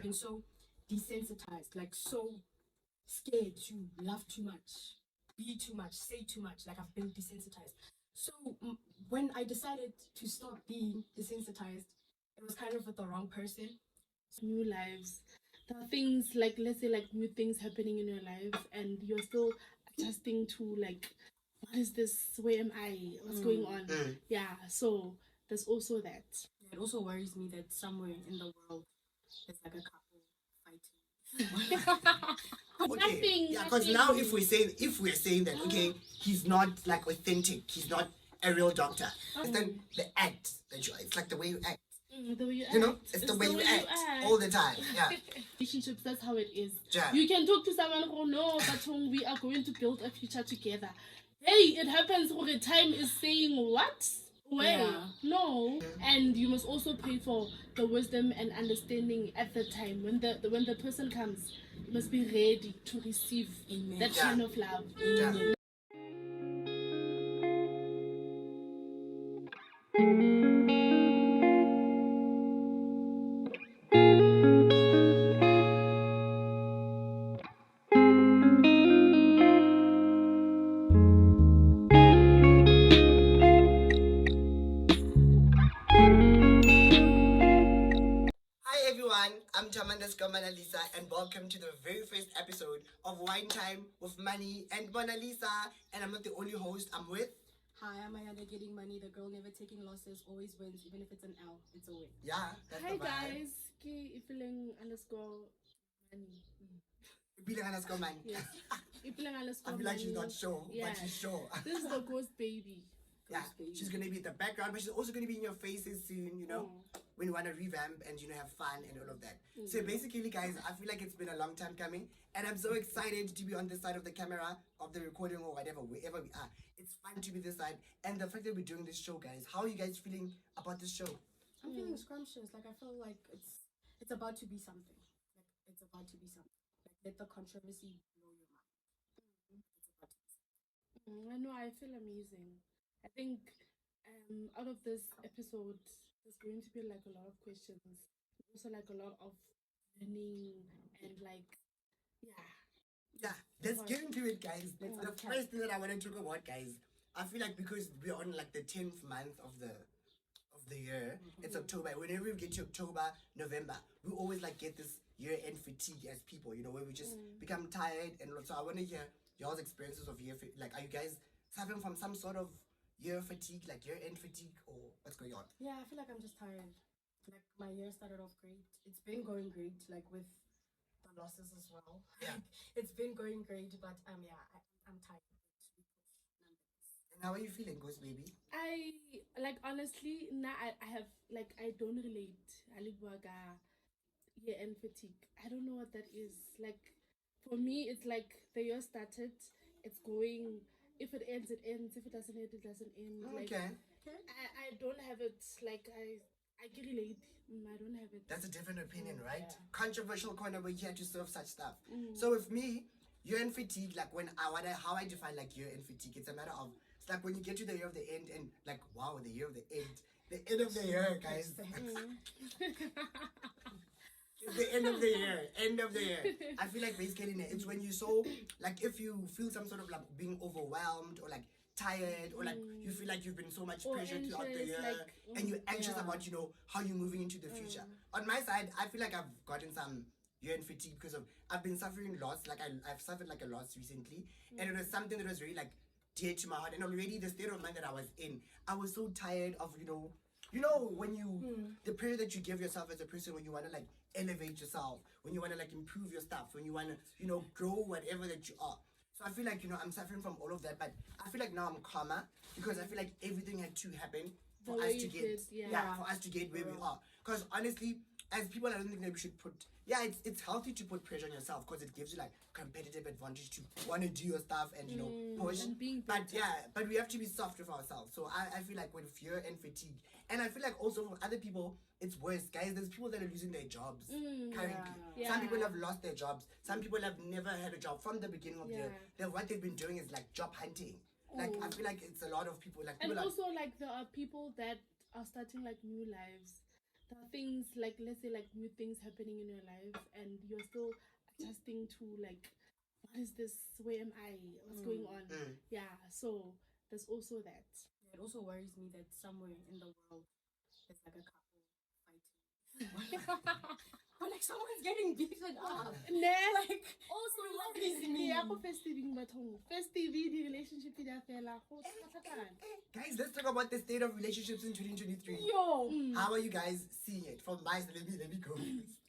I've been so desensitized, like so scared to love too much, be too much, say too much. Like I've been desensitized. So when I decided to stop being desensitized, it was kind of with the wrong person. New lives. There are things like, let's say, like new things happening in your life, and you're still adjusting to like, what is this? Where am I? What's going on? Yeah. So there's also that. It also worries me that somewhere in the world there's like a couple fighting. Okay. Yeah, because now if we're saying that okay, he's not like authentic, he's not a real doctor. Then the act that it's like the way you act. The way you You know, act. it's the way you act all the time. Yeah. Relationships, that's how it is. Yeah. You can talk to someone who no, but we are going to build a future together. Hey, it happens all the time is saying what? Wait, no. And you must also pray for the wisdom and understanding at the time when the person comes. You must be ready to receive that kind of love. Yeah. I'm Monalisa, and welcome to the very first episode of WineTime with Money and Monalisa. And I'm not the only host, I'm with... Hi, I'm Ayandagettingmoney, the girl never taking losses, always wins, even if it's an L, it's a win. Yeah, that's Hi the vibe. guys, _money. _money. Yes. I feel like she's not sure, but she's sure. This is the ghost baby. She's gonna be in the background, but she's also gonna be in your faces soon, you know, when you want to revamp and, you know, have fun and all of that. So basically, guys, I feel like it's been a long time coming, and I'm so excited to be on this side of the camera, of the recording or whatever, wherever we are. It's fun to be this side, and the fact that we're doing this show, guys, how are you guys feeling about this show? I'm feeling scrumptious. Like I feel like it's about to be something. Like it's about to be something. Like let the controversy blow your mind. It's about to be something. I know. I feel amazing. I think out of this episode, there's going to be like a lot of questions, also like a lot of learning and like, let's get into it, guys. The first thing that I want to talk about, guys, I feel like because we're on like the 10th month of the year, it's October. Whenever we get to October, November, we always like get this year-end fatigue as people, you know, where we just become tired. And so I want to hear y'all's experiences of like, are you guys suffering from some sort of year fatigue, like year-end fatigue, or what's going on? Yeah, I feel like I'm just tired. Like my year started off great. It's been going great, like with the losses as well. Yeah. It's been going great, but I'm tired. And how are you feeling, Ghost Baby? I like honestly now I have like I don't relate. Alibuaga year-end fatigue. I don't know what that is. Like for me, it's like the year started. It's going. If it ends, it ends. If it doesn't end, it doesn't end. Okay. I don't have it. Like I can relate. I don't have it. That's a different opinion, right? Yeah. Controversial corner, we're here to serve such stuff. So with me, year-end fatigue, like how I define like year-end fatigue, it's a matter of, it's like when you get to the year of the end and like, wow, the year of the end of the year, guys. It's the end of the year. I feel like basically it's when you like if you feel some sort of like being overwhelmed or like tired or like you feel like you've been so much pressure throughout the year, like, and you're anxious about, you know, how you're moving into the future. On my side, I feel like I've gotten some year-end fatigue because I've been suffering loss. Like I've suffered like a loss recently, and it was something that was really like dear to my heart. And already the state of mind that I was in, I was so tired of, you know, when the prayer that you give yourself as a person, when you want to like elevate yourself, when you want to like improve your stuff, when you want to, you know, grow whatever that you are. So I feel like, you know, I'm suffering from all of that, but I feel like now I'm calmer because I feel like everything had to happen for us to get where we are. Because honestly, as people, I don't think that we should put, it's healthy to put pressure on yourself because it gives you like competitive advantage to want to do your stuff and, you know, push. But we have to be soft with ourselves. So I feel like with fear and fatigue, and I feel like also for other people, it's worse, guys. There's people that are losing their jobs currently. Some people have lost their jobs. Some people have never had a job from the beginning of the year. What they've been doing is like job hunting. Like I feel like it's a lot of people. Like and also like there are people that are starting like new lives. there are things like, let's say, like new things happening in your life, and you're still adjusting to like, what is this? Where am I? What's going on? Yeah, so there's also that. It also worries me that somewhere in the world there's like a couple fighting. Or like someone's getting beaten up. Like Also worries me. Festive the relationship in fella. Guys, let's talk about the state of relationships in 2023. Yo. How are you guys seeing it? From my side, let me go first.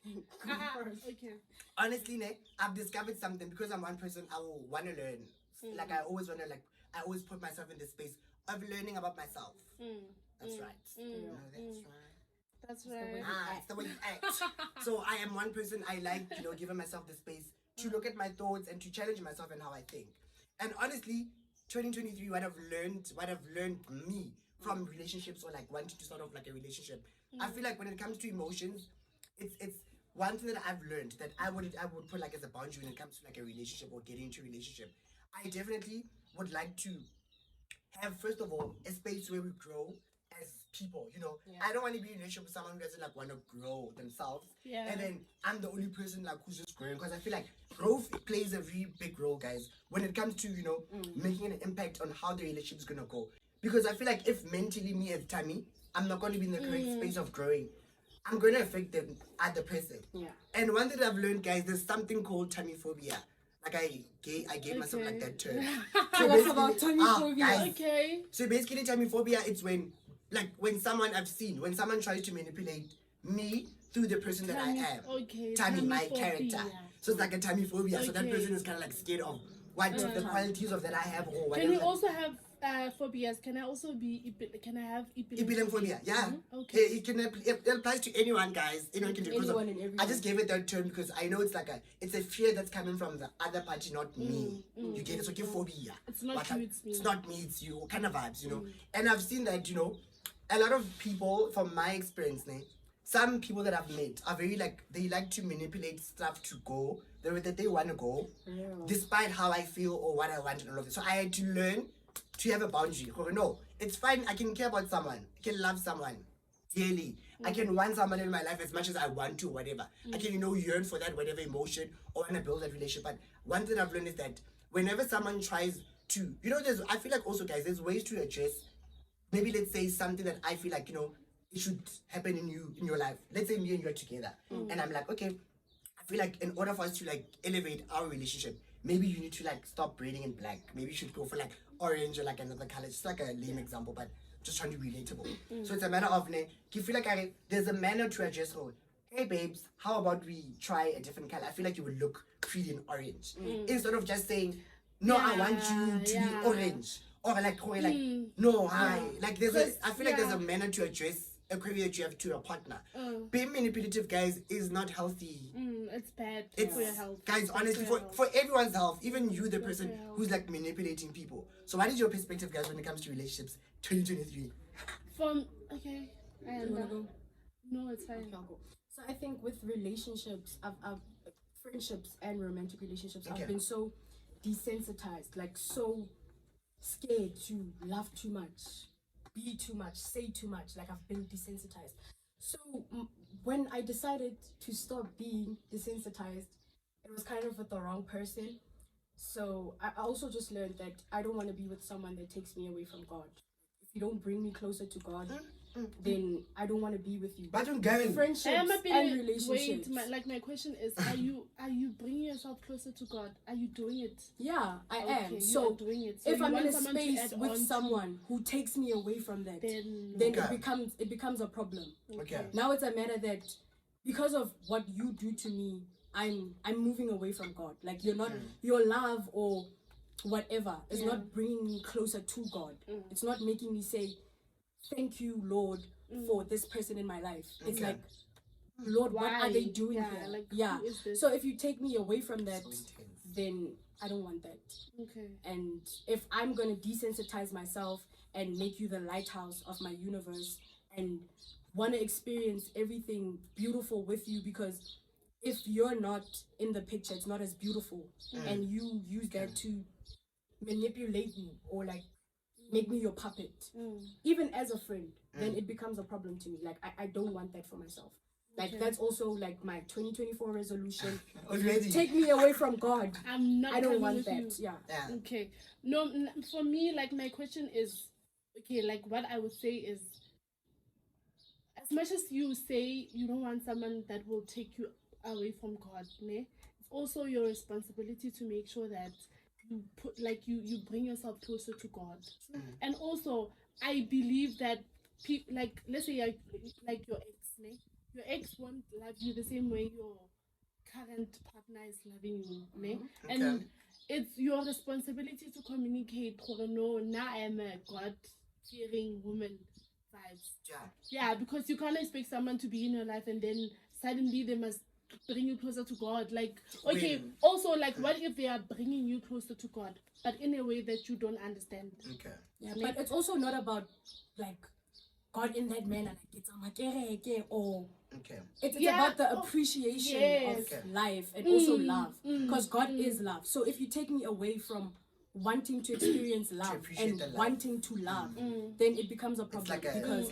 Okay. Honestly, I've discovered something because I'm one person. I will want to learn. Like I always want to I always put myself in the space of learning about myself. That's right. No, that's right. That's right. It's the way you act. So I am one person. I like giving myself the space to look at my thoughts and to challenge myself and how I think. And honestly, 2023, what I've learned me from relationships or like wanting to start off like a relationship. I feel like when it comes to emotions, it's one thing that I've learned that I would put like as a boundary when it comes to like a relationship or getting into a relationship. I definitely would like to have, first of all, a space where we grow as people. I don't want to be in a relationship with someone who doesn't like want to grow themselves. Yeah. And then I'm the only person like who's just growing, because I feel like growth plays a really big role, guys, when it comes to making an impact on how the relationship is gonna go. Because I feel like if mentally me as Tammy, I'm not going to be in the correct space of growing, I'm going to affect the other person. Yeah. And one thing I've learned, guys, there's something called tummy phobia. Like I gave myself like that term. Tell us about tummy phobia. Guys, Okay. so basically tummy phobia, it's when someone tries to manipulate me through the person that I am. Okay. Tummy, my phobia. character. So it's like a tummy phobia. So that Okay. person is kind of like scared of what the qualities of that I have or whatever. Can you also have phobias? Can I also can I have Epilim phobia? Yeah. Okay. It applies to anyone, guys. Anyone can do it. Anyone and everyone. I just gave it that term because I know it's it's a fear that's coming from the other party, not me. You get it? So give phobia. It's not you, it's me. It's not me, it's you. Kind of vibes, And I've seen that, a lot of people, from my experience, some people that I've met are very they like to manipulate stuff to go the way that they want to go, despite how I feel or what I want and all of this. So I had to learn to have a boundary. No, it's fine. I can care about someone. I can love someone dearly. I can want someone in my life as much as I want to, whatever. I can, yearn for that, whatever emotion, or want to build that relationship. But one thing I've learned is that whenever someone tries to, I feel like also, guys, there's ways to address. Maybe let's say something that I feel like, it should happen in your life. Let's say me and you are together. And I'm like, okay, I feel like in order for us to elevate our relationship, maybe you need to stop braiding in black. Maybe you should go for orange or another color. It's like a lame example, but just trying to be relatable. So it's a matter of, you feel like there's a manner to address, hey babes, how about we try a different color? I feel like you would look pretty in orange. Instead of just saying, no, I want you to be orange. Or no, hi. I feel like there's a manner to address a query that you have to your partner. Being manipulative, guys, is not healthy. It's bad for your health. Guys, honestly, for everyone's health, even you, the person who's manipulating people. So what is your perspective, guys, when it comes to relationships 2023? Okay. You wanna go? No, it's fine. I'll go. So I think with relationships, I've friendships and romantic relationships, Okay. I've been so desensitized, so scared to love too much, be too much, say too much. I've been desensitized. So when I decided to stop being desensitized, it was kind of with the wrong person. So I also just learned that I don't want to be with someone that takes me away from God. If you don't bring me closer to God, then I don't want to be with you. But I'm going. Friendships and relationships. Wait, my question is, are you bringing yourself closer to God? Are you doing it? Yeah, I am. You So are doing it. So if you I'm want in a someone to space add with on to- someone who takes me away from that, then then Okay. it becomes a problem. Okay. Now it's a matter that because of what you do to me, I'm moving away from God. You're not your love or whatever is not bringing me closer to God. It's not making me say, "Thank you, Lord, for this person in my life." It's Okay. Lord, what Why? are they doing Yeah, here? who is this? So if you take me away from that, So intense. then I don't want that. Okay. And if I'm gonna desensitize myself and make you the lighthouse of my universe and want to experience everything beautiful with you, because if you're not in the picture, it's not as beautiful, and you use that to manipulate me or make me your puppet, even as a friend, then it becomes a problem to me. Like I don't want that for myself. Like that's also like my 2024 resolution. Already. Take me away from God. I don't coming want with that. you. Yeah. Okay. No, for me, like my question is, okay, like what I would say is, as much as you say you don't want someone that will take you away from God, ne? It's also your responsibility to make sure that you put you bring yourself closer to God. And also, I believe that like let's say like your ex, ne? Your ex won't love you the same way your current partner is loving you, ne? Okay. And it's your responsibility to communicate. No, now I am a God-fearing woman. Vibes. Yeah, because you can't expect someone to be in your life and then suddenly they must bring you closer to God. Like, okay, also, like, what if they are bringing you closer to God, but in a way that you don't understand? Okay. Yeah, but it's also not about like God in that manner, like it's a or Okay. it's about the appreciation of life and also love, because God is love. So if you take me away from wanting to experience love and wanting to love, then it becomes a problem, because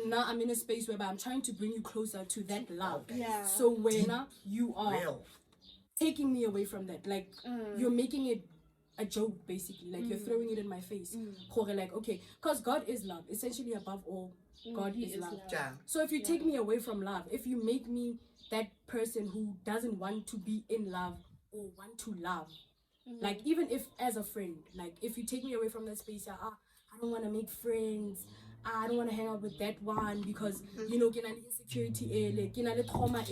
now I'm in a space where I'm trying to bring you closer to that love. So when you are taking me away from that, like you're making it a joke, basically, like you're throwing it in my face. Like, okay, because God is love, essentially, above all, God is love. So if you take me away from love, if you make me that person who doesn't want to be in love or want to love, like even if as a friend, like if you take me away from that space, I don't want to make friends, I don't want to hang out with that one because you know get an insecurity, trauma,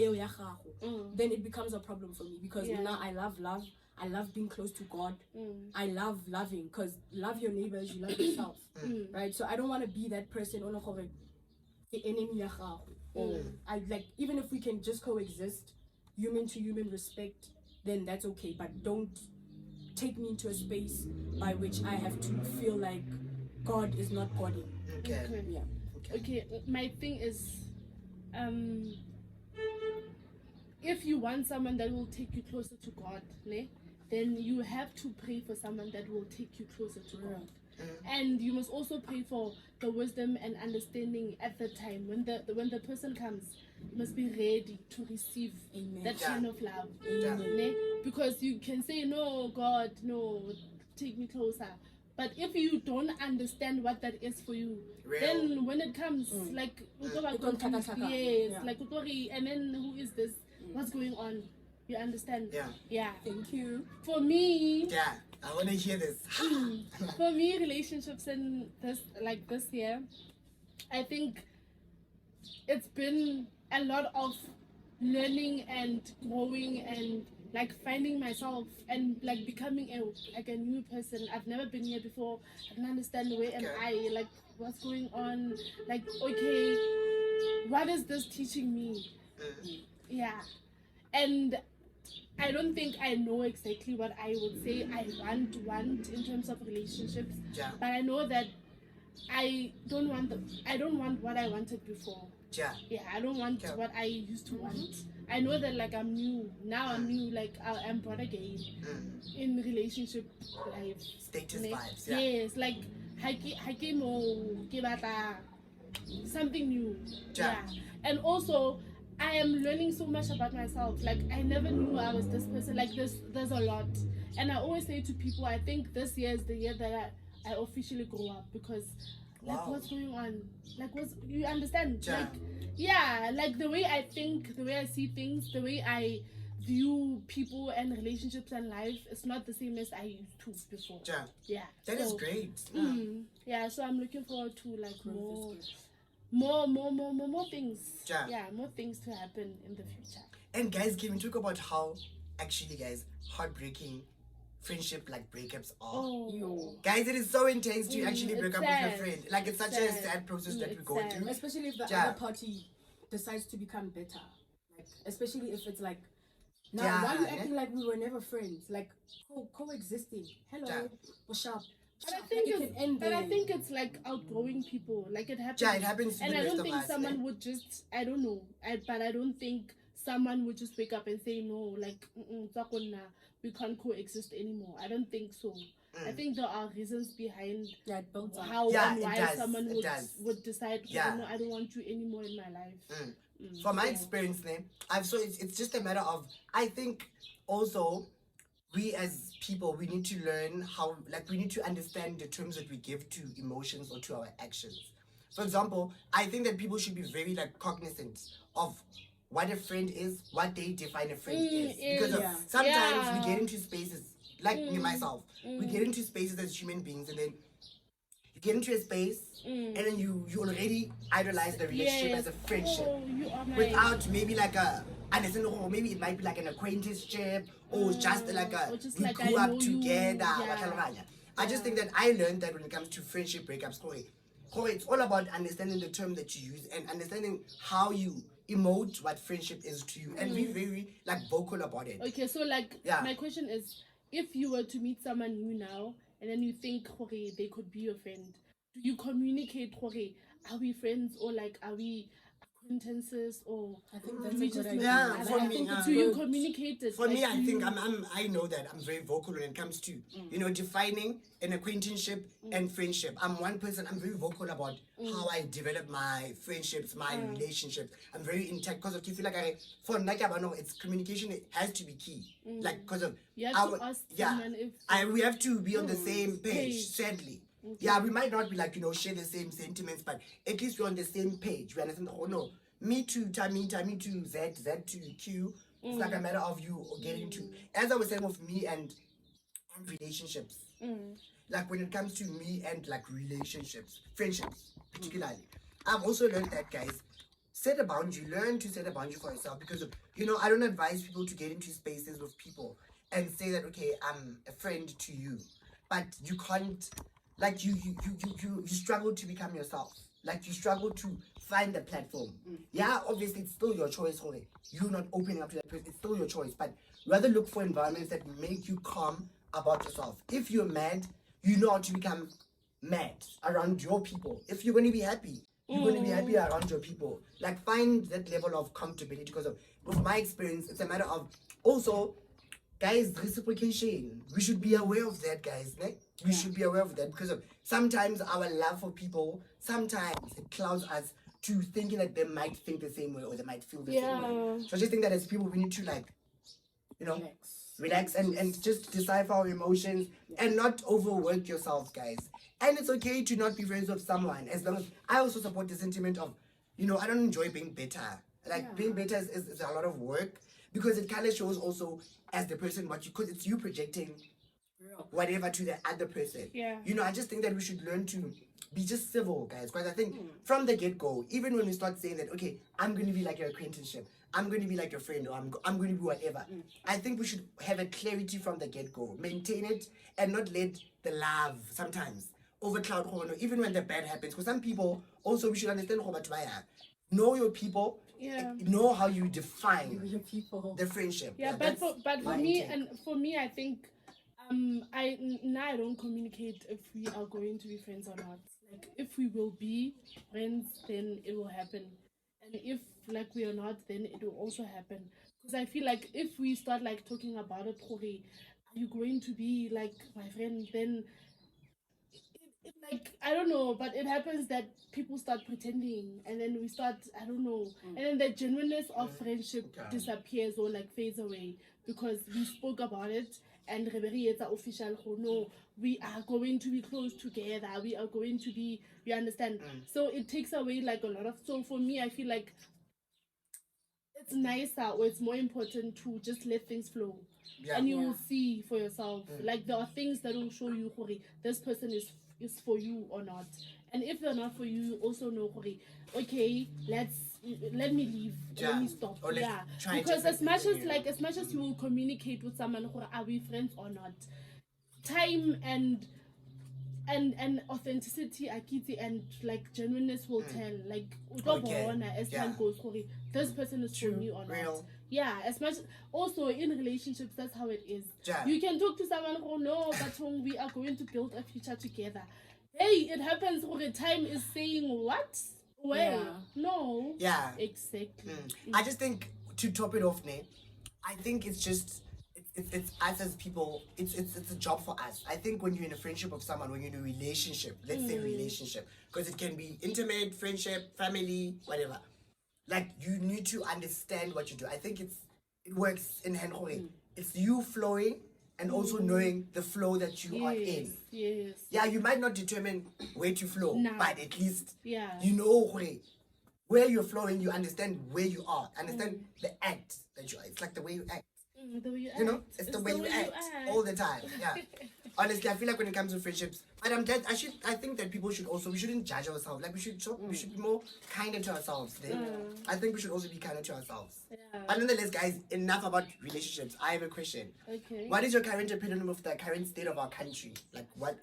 then it becomes a problem for me, because now I love love. I love being close to God. I love loving, because love your neighbors, you love yourself, right? So I don't want to be that person on the enemy. Or I like, even if we can just coexist, human to human respect, then that's okay. But don't take me into a space by which I have to feel like God is not Godding. Okay. Yeah. Okay. My thing is, if you want someone that will take you closer to God, ne? Then you have to pray for someone that will take you closer to God. And you must also pray for the wisdom and understanding at the time when the person comes. You must be ready to receive that kind of love. Ne? Because you can say, no, God, no, take me closer. But if you don't understand what that is for you, then when it comes, like, like, and then who is this? What's going on? You understand? Yeah. Thank you. For me, I want to hear this. For me, relationships in this year, I think it's been a lot of learning and growing and like finding myself and like becoming a new person. I've never been here before. I don't understand where am I, like what's going on, like okay, what is this teaching me? Yeah. And I don't think I know exactly what I would say I want in terms of relationships. But I know that I don't want what I wanted before. I don't want what I used to want. I know that like I'm new. Now I'm new, like I'm brought again in relationship life. Status vibes. Yes, like something new. And also I am learning so much about myself. Like I never knew I was this person. Like there's a lot. And I always say to people, I think this year is the year that I officially grow up, because like what's going on? Like you understand? Like like the way I think, the way I see things, the way I view people and relationships and life is not the same as I used to before. That is great. So I'm looking forward to like more things. More things to happen in the future. And guys, can we talk about how actually, guys, heartbreaking friendship like breakups are? Guys, it is so intense to actually break up with your friend. Like it's such a sad process that we go through. Especially if the other party decides to become better. Like especially if it's like, now why are you acting like we were never friends? Like coexisting. Hello, what's up? But I think it's like outgrowing people. Like it happens. It happens to and the I rest don't of think us, someone would just, I don't know. But I don't think someone would just wake up and say no, like we can't coexist anymore. I don't think so. I think there are reasons behind it builds up. how and why someone would decide, no, I don't want you anymore in my life. From my experience, it's just a matter of, I think also we as people, we need to learn how, like, we need to understand the terms that we give to emotions or to our actions. For example, I think that people should be very like cognizant of what a friend is, what they define a friend is. Because sometimes we get into spaces, like me, myself, we get into spaces as human beings, and then you get into a space, and then you already idolize the relationship as a friendship. Without maybe like a, or maybe it might be like an acquaintanceship, or just like a, we grew up together. I just think that I learned that when it comes to friendship breakups, it's all about understanding the term that you use and understanding how you emote what friendship is to you, and be very like vocal about it. Okay, so like my question is, if you were to meet someone new now and then you think they could be your friend, do you communicate, are we friends, or like are we acquaintances, or I think that's a good idea. Yeah, for me, do you communicate it? For me, I think I know that I'm very vocal when it comes to defining an acquaintanceship and friendship. I'm one person. I'm very vocal about how I develop my friendships, my relationships. I'm very intact because of, you feel like for Nakabano, it's communication. It has to be key. Like, because of you have to ask someone if we have to be on the same page. Sadly. Okay. Yeah, we might not be like, share the same sentiments, but at least we're on the same page. We understand, no, me to Tammy to Z to Q. It's like a matter of you getting to, as I was saying with me and relationships. Like when it comes to me and like relationships, friendships particularly, I've also learned that, guys, set a boundary. Learn to set a boundary for yourself, because I don't advise people to get into spaces with people and say that, okay, I'm a friend to you, but you can't. Like you struggle to become yourself. Like you struggle to find the platform. Yeah, obviously it's still your choice, you're not opening up to that person. It's still your choice, but rather look for environments that make you calm about yourself. If you're mad, you know how to become mad around your people. If you're going to be happy, you're going to be happy around your people. Like find that level of comfortability, because with my experience, it's a matter of also, guys, reciprocation. We should be aware of that, guys. We should be aware of that, because sometimes our love for people, sometimes it clouds us to thinking that they might think the same way or they might feel the same way. So I just think that as people, we need to relax and just decipher our emotions and not overwork yourself, guys. And it's okay to not be friends with someone, as long as I also support the sentiment of, I don't enjoy being bitter. Like being bitter is a lot of work, because it kind of shows also as the person because it's you projecting whatever to the other person. I just think that we should learn to be just civil, guys, because I think from the get-go, even when we start saying that, okay, I'm going to be like your acquaintanceship, I'm going to be like your friend, or I'm going to be whatever, I think we should have a clarity from the get-go, maintain it, and not let the love sometimes overcloud, even when the bad happens. Because some people also, we should understand, know your people, know how you define your people, the friendship. But for me, I think I don't communicate if we are going to be friends or not. Like if we will be friends, then it will happen, and if like we are not, then it will also happen. Because I feel like if we start like talking about it, are you going to be like my friend, then it like, I don't know, but it happens that people start pretending, and then we start, I don't know, and then the genuineness of friendship disappears or like fades away, because we spoke about it and it's official. No, we are going to be close together, we are going to be, you understand? So it takes away like a lot of, so for me, I feel like it's nicer, or it's more important to just let things flow, and you will see for yourself. Like there are things that will show you, this person is for you or not, and if they're not for you, you also know, okay, let me leave, let me stop. Because as much as you will communicate with someone, are we friends or not, time and authenticity, akiti, and like genuineness will tell, like as time goes, this person is for me or not. As much also in relationships, that's how it is. You can talk to someone, no, but we are going to build a future together. Hey, it happens, time is saying what? No. Exactly. I just think to top it off, ne, I think it's just it's us as people. It's a job for us. I think when you're in a friendship of someone, when you're in a relationship, let's say relationship, because it can be intimate, friendship, family, whatever. Like you need to understand what you do. I think it works in hand. It's you flowing and also knowing the flow that you are in. Yes. Yeah, you might not determine where to flow, but at least you know where you're flowing. You understand where you are. Understand the act that you are. It's like the way you act. The way you You know, act. it's the way you act all the time. Yeah. Honestly, I feel like when it comes to friendships, but I'm glad. I think that people should also. We shouldn't judge ourselves. Like we should be more kinder to ourselves. I think we should also be kinder to ourselves. But nonetheless, guys, enough about relationships. I have a question. Okay. What is your current opinion of the current state of our country? Like what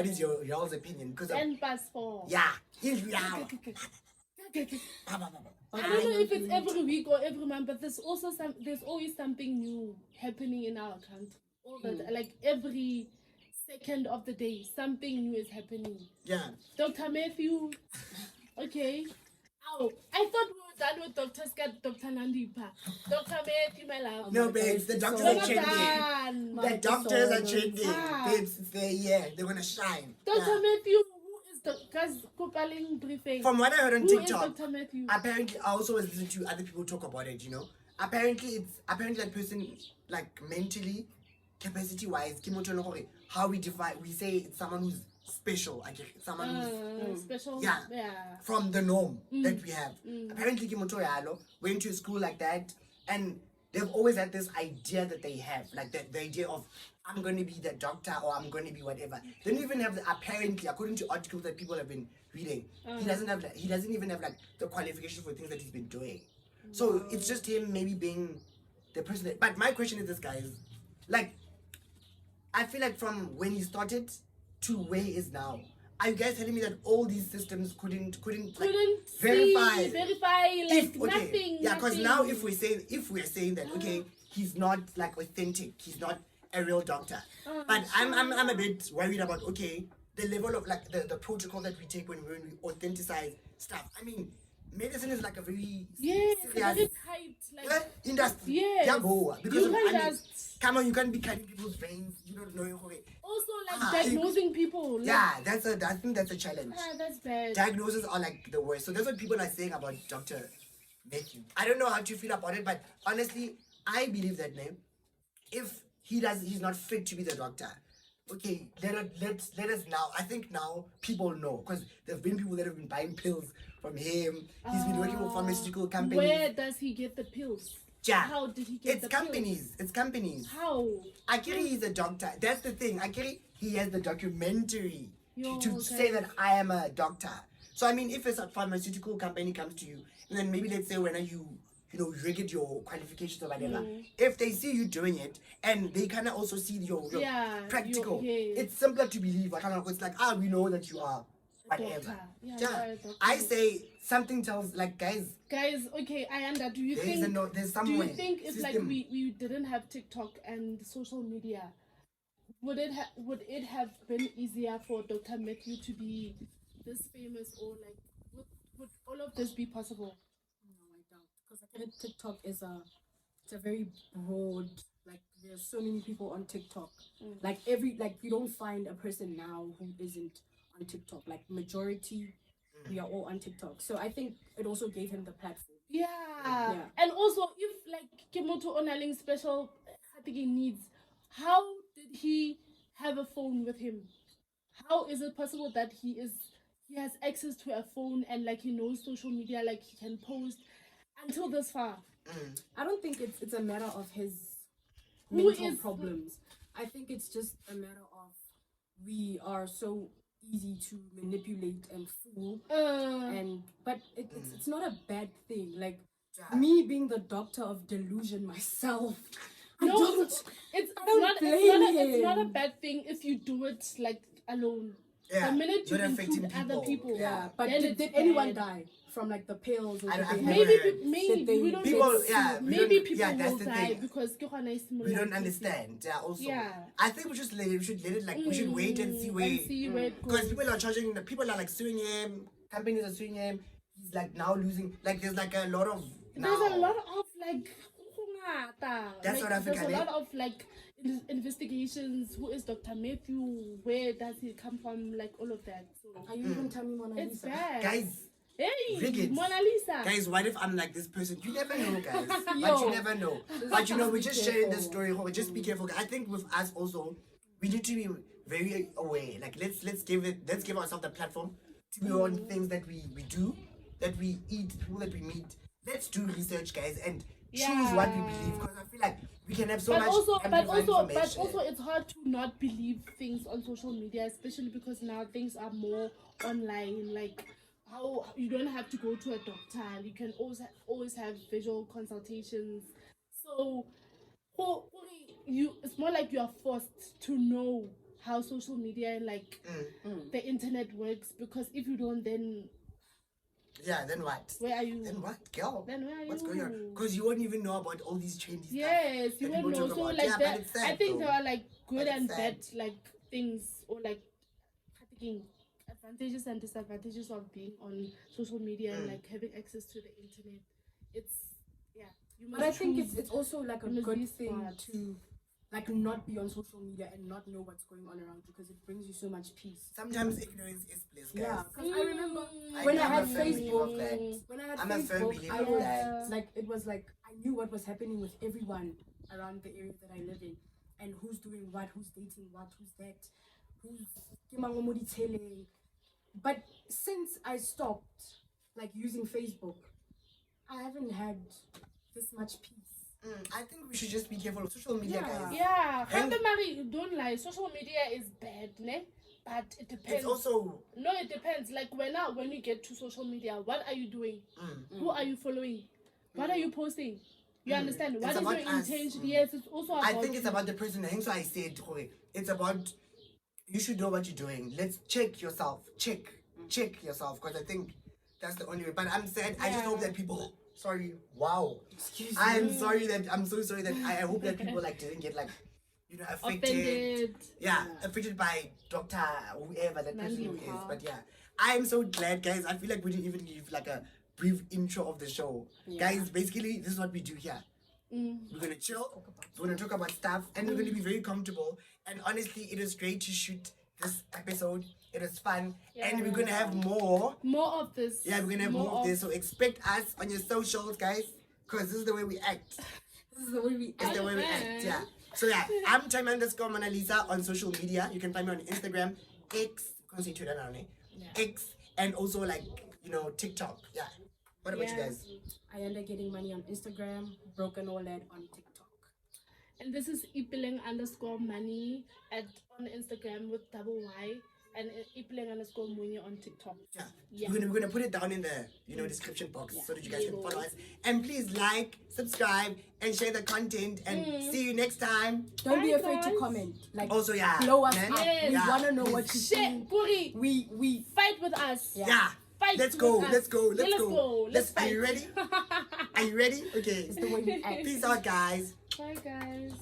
is y'all's opinion? Because And passport. yeah. I don't know if it's every week or every month, but there's always something new happening in our country. All that, like every second of the day, something new is happening. Yeah. Dr. Matthew. Okay. Oh, I thought we were done with Dr. Scott, Dr. Nandipa. Dr. Matthew, my love. No, babes, the doctors are changing. The doctors are changing. Babes, they're gonna shine. Dr. Matthew, who is the guys Kopaling briefing? From what I heard on Who TikTok, is Dr. Matthew? apparently I also was listening to other people talk about it, you know. Apparently that person, like mentally, capacity wise, how we say it's someone who's special, like someone who's special. yeah, from the norm that we have. Apparently Kimoto went to a school like that, and they've always had this idea that they have, like the idea of I'm going to be the doctor or I'm going to be whatever. They don't even have apparently, according to articles that people have been reading, he doesn't even have like the qualifications for things that he's been doing. So it's just him maybe being the person that, but my question is this, guys, like I feel like from when he started to where he is now, are you guys telling me that all these systems couldn't verify like nothing? Yeah, because now if we're saying that he's not like authentic, he's not a real doctor. But I'm a bit worried about the level of like the protocol that we take when we authenticize stuff. I mean, medicine is like a very very tight like industry. Yes. Because come on, you can't be cutting people's veins. You don't know. Also, like diagnosing people. Like, I think that's a challenge. That's bad. Diagnoses are like the worst. So that's what people are saying about Dr. Matthew. I don't know how to feel about it, but honestly, I believe that if he's not fit to be the doctor. Okay, let us now. I think now people know, because there have been people that have been buying pills from him. He's been working with pharmaceutical companies. Where does he get the pills? How did he get the pills? It's companies. How? Akiri is a doctor. That's the thing. Akiri, he has the documentary to say that I am a doctor. So I mean, if a pharmaceutical company comes to you, and then maybe let's say when you get your qualifications or whatever, if they see you doing it and they kind of also see your practical, it's simpler to believe. It's like, we know that you are whatever. I say something tells, like, guys, okay, do you think if like we didn't have TikTok and social media, would it have been easier for Dr. Matthew to be this famous, or like would all of this be possible? Because TikTok is it's a very broad, like there's so many people on TikTok. Like you don't find a person now who isn't on TikTok. Like majority, we are all on TikTok. So I think it also gave him the platform. Yeah. And also, if like Kimoto Onaling special needs, how did he have a phone with him? How is it possible that he has access to a phone and like he knows social media, like he can post until this far? I don't think it's a matter of his mental problems. I think it's just a matter of we are so easy to manipulate and fool, but it's not a bad thing. Like me being the doctor of delusion myself, it's not a bad thing if you do it like alone. The minute you include other people, but did anyone die from like the pills? Maybe people will die because we don't understand. I think we should let it like we should wait and see where, because people are people are like suing him, companies are suing him. He's like now losing, like there's like a lot of now. There's a lot of like. That's what There's Africa a lot of like investigations. Who is Dr. Matthew? Where does he come from? Like all of that. So Are you even telling me it's Monalisa? bad. Guys, Hey, Rigged. Monalisa. guys, what if I'm like this person? You never know, guys. But Yo. you never know. But you know, we're Be just sharing this careful. story. Just be careful. I think with us also, we need to be very aware. Like let's give ourselves the platform to be on things that we do, that we eat, people that we meet. Let's do research, guys, and choose what we believe. Because I feel like we can have so much amplified information. But also, it's hard to not believe things on social media, especially because now things are more online. Like how you don't have to go to a doctor. You can always have visual consultations. So, it's more like you are forced to know how social media and like the internet works, because if you don't, then Yeah, then what? where are you? Then what, girl? Then where are What's you? going on? Because you won't even know about all these trendy Yes, stuff. you that won't people know. talk So about. like Yeah, that, but it's sad, I think though. there are like good But and it's bad sad. like things, or like taking advantages and disadvantages of being on social media and like having access to the internet. It's you must But I think choose. it's also like a You must be good thing smart. to like not be on social media and not know what's going on around you, because it brings you so much peace. Sometimes ignorance is bliss, guys. Yeah, because I remember I when I am a had firm believer of Facebook, that. when I had I'm a firm Facebook, believer I of was that. like, it was like I knew what was happening with everyone around the area that I live in, and who's doing what, who's dating what, who's that, who's kimangomodi telling. But since I stopped like using Facebook, I haven't had this much peace. I think we should just be careful of social media, Yeah. guys. Yeah, And- Hande Marie, don't lie. Social media is bad, ne? But it depends. It's also No, it depends. Like when you get to social media, what are you doing? Who are you following? What are you posting? You understand? What It's is your about us. intention? Yes, it's also about I think it's you. about the person. Hence why I said, it's about, you should know what you're doing. Let's check yourself. Check yourself, because I think that's the only way. But I'm sad. I just hope that people. Sorry. Wow. Excuse I'm me. sorry that I'm so sorry that I hope that people like didn't get like, affected. Offended. Yeah, affected by Dr. whoever that person is. Monalisa. But yeah, I'm so glad, guys. I feel like we didn't even give like a brief intro of the show. Guys, basically, this is what we do here. We're gonna chill, we're gonna talk about stuff, and we're gonna be very comfortable. And honestly, it was great to shoot this episode. It was fun, and we're gonna have more. More of this. Yeah, we're gonna have more of this. So expect us on your socials, guys, because this is the way we act. This is the way we It's the way we act, yeah. So yeah, I'm time_Monalisa on social media. You can find me on Instagram, X, can't say Twitter now, ne? X, and also like, TikTok. Yeah. What about you guys? Ayandagettingmoney on Instagram, Broken OLED on TikTok. And this is ipileng_money on Instagram with double Y, and ipileng_money on TikTok. Yeah. We're gonna put it down in the description box so that you guys can follow us. And please like, subscribe, and share the content. And see you next time. Don't be Bye, afraid to guys. comment. Like, Also, yeah. blow us man. up. Yes. We Yeah. wanna know what you Shit, think. Puri, We fight with us. Yeah. Fight Let's with go. us. Let's go. Yeah, Let's go. Let's Are you fight. ready? Are you ready? Okay. it's the way we act. Peace out, guys. Bye, guys.